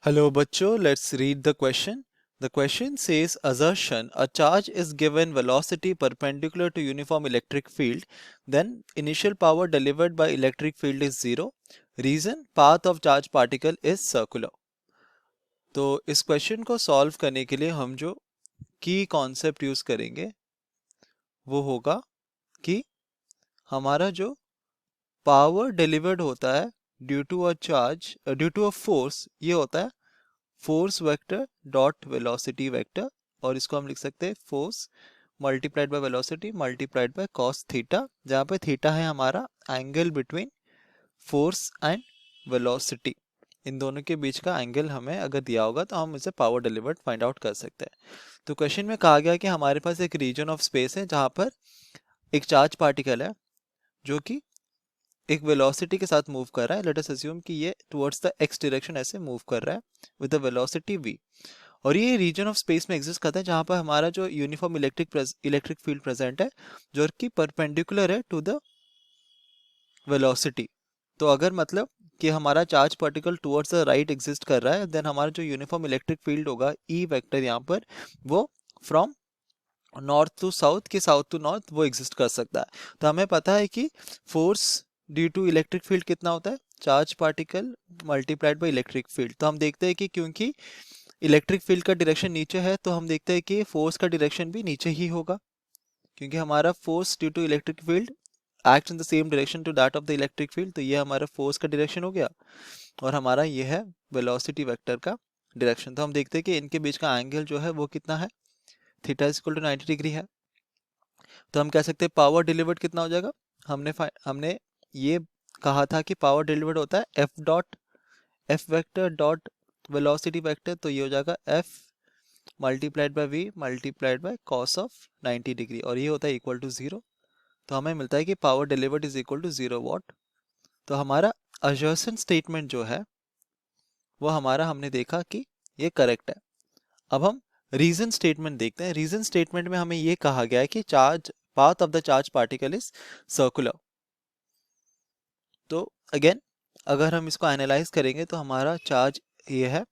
Hello, bachcho. Let's read the question. The question says assertion a charge is given velocity perpendicular to uniform electric field, then initial power delivered by electric field is zero. Reason path of charge particle is circular. तो इस question को solve करने के लिए हम जो की concept use करेंगे वो होगा कि हमारा जो पावर डिलीवर्ड होता है due to a charge due to a force ये होता है force vector dot velocity vector, और इसको हम लिख सकते हैं force multiplied by velocity multiplied by cos theta, जहाँ पे थीटा है हमारा angle between force and velocity. इन दोनों के बीच का एंगल हमें अगर दिया होगा तो हम इसे पावर डिलीवर्ड फाइंड आउट कर सकते हैं। तो क्वेश्चन में कहा गया कि हमारे पास एक रीजन ऑफ स्पेस है जहाँ पर एक चार्ज पार्टिकल है जो कि एक वेलोसिटी के साथ मूव कर रहा है। लेट अस अज्यूम कि ये टुवर्ड्स द एक्स डायरेक्शन ऐसे मूव कर रहा है विद द वेलोसिटी v, और ये रीजन ऑफ स्पेस में एग्जिस्ट करता है जहां पर हमारा जो यूनिफॉर्म इलेक्ट्रिक फील्ड प्रेजेंट है जो कि परपेंडिकुलर है टू द वेलोसिटी। तो अगर मतलब कि हमारा charge particle towards the right exist कर रहा है, देन हमारा जो यूनिफॉर्म इलेक्ट्रिक फील्ड होगा ई वेक्टर यहाँ पर वो फ्रॉम नॉर्थ टू साउथ के साउथ टू नॉर्थ वो एग्जिस्ट कर सकता है। तो हमें पता है कि force due to electric field कितना होता है, charge particle multiplied by electric field. तो हम देखते हैं कि क्योंकि इलेक्ट्रिक फील्ड का डायरेक्शन नीचे है तो हम देखते हैं कि फोर्स का डायरेक्शन भी नीचे ही होगा, क्योंकि हमारा force due to electric field act in the same direction to that of the electric field. तो ये हमारा फोर्स का डायरेक्शन हो गया और हमारा ये है वेलोसिटी वेक्टर का डायरेक्शन। तो हम देखते हैं कि इनके बीच का एंगल जो है वो कितना है, theta is equal to 90 degree है। तो हम कह सकते हैं पावर डिलीवर्ड कितना हो जाएगा, हमने ये कहा था कि पावर डिलीवर्ड होता है F vector dot velocity vector, तो ये हो जाएगा F multiplied by V multiplied by cos of 90 degree, और ये होता है इक्वल टू जीरो। तो हमें मिलता है कि power delivered is equal to 0 watt. तो हमारा असर्शन स्टेटमेंट जो है वो हमारा हमने देखा कि ये करेक्ट है। अब हम रीजन स्टेटमेंट देखते हैं। रीजन स्टेटमेंट में हमें ये कहा गया है कि charge path of the charge particle is circular. तो अगेन अगर हम इसको एनालाइज करेंगे तो हमारा चार्ज ये है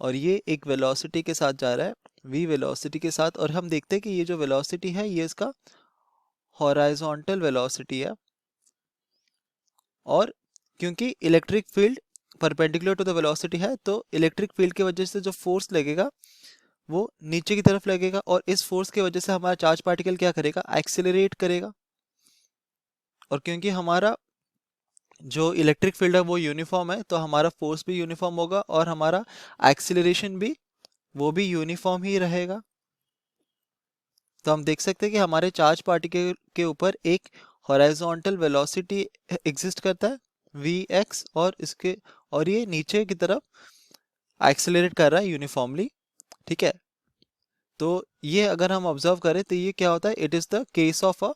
और ये एक वेलोसिटी के साथ जा रहा है v वेलोसिटी के साथ, और हम देखते हैं कि ये जो वेलोसिटी है ये इसका हॉराइजॉन्टल वेलोसिटी है, और क्योंकि electric field perpendicular to the velocity है तो इलेक्ट्रिक फील्ड की वजह से जो फोर्स लगेगा वो नीचे की तरफ लगेगा, और इस फोर्स की वजह से हमारा चार्ज पार्टिकल क्या करेगा, एक्सेलरेट करेगा। और क्योंकि हमारा जो इलेक्ट्रिक फील्ड है वो यूनिफॉर्म है तो हमारा फोर्स भी यूनिफॉर्म होगा और हमारा एक्सीलरेशन भी वो भी यूनिफॉर्म ही रहेगा। तो हम देख सकते हैं कि हमारे चार्ज पार्टिकल के ऊपर एक हॉराइजॉन्टल वेलोसिटी एग्जिस्ट करता है vx, और ये नीचे की तरफ एक्सेलरेट कर रहा है यूनिफॉर्मली। ठीक है, तो ये अगर हम ऑब्जर्व करें तो ये क्या होता है, it is the case of a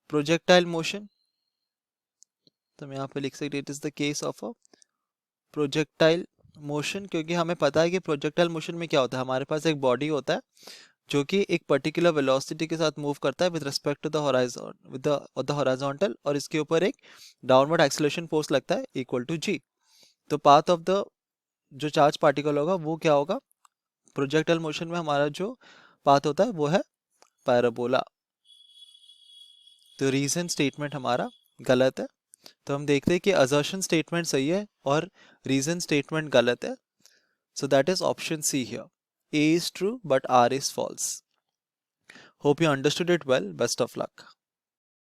projectile motion. तो हम यहाँ पे लिख सकते it is the case of a projectile motion, क्योंकि हमें पता है कि प्रोजेक्टाइल मोशन में क्या होता है, हमारे पास एक बॉडी होता है जो कि एक पर्टिकुलर वेलोसिटी के साथ मूव करता है with respect to the horizon with the horizontal, और इसके ऊपर एक डाउनवर्ड एक्सेलरेशन फोर्स लगता है इक्वल टू जी। तो पाथ ऑफ द जो चार्ज पार्टिकल होगा वो क्या होगा, प्रोजेक्टाइल मोशन में हमारा जो पाथ होता है वो है पैराबोला। तो रीजन स्टेटमेंट हमारा गलत है। तो हम देखते हैं कि असर्शन स्टेटमेंट सही है और रीजन स्टेटमेंट गलत है। So that is option C here. A is true but R is false. Hope you understood it well. Best of luck.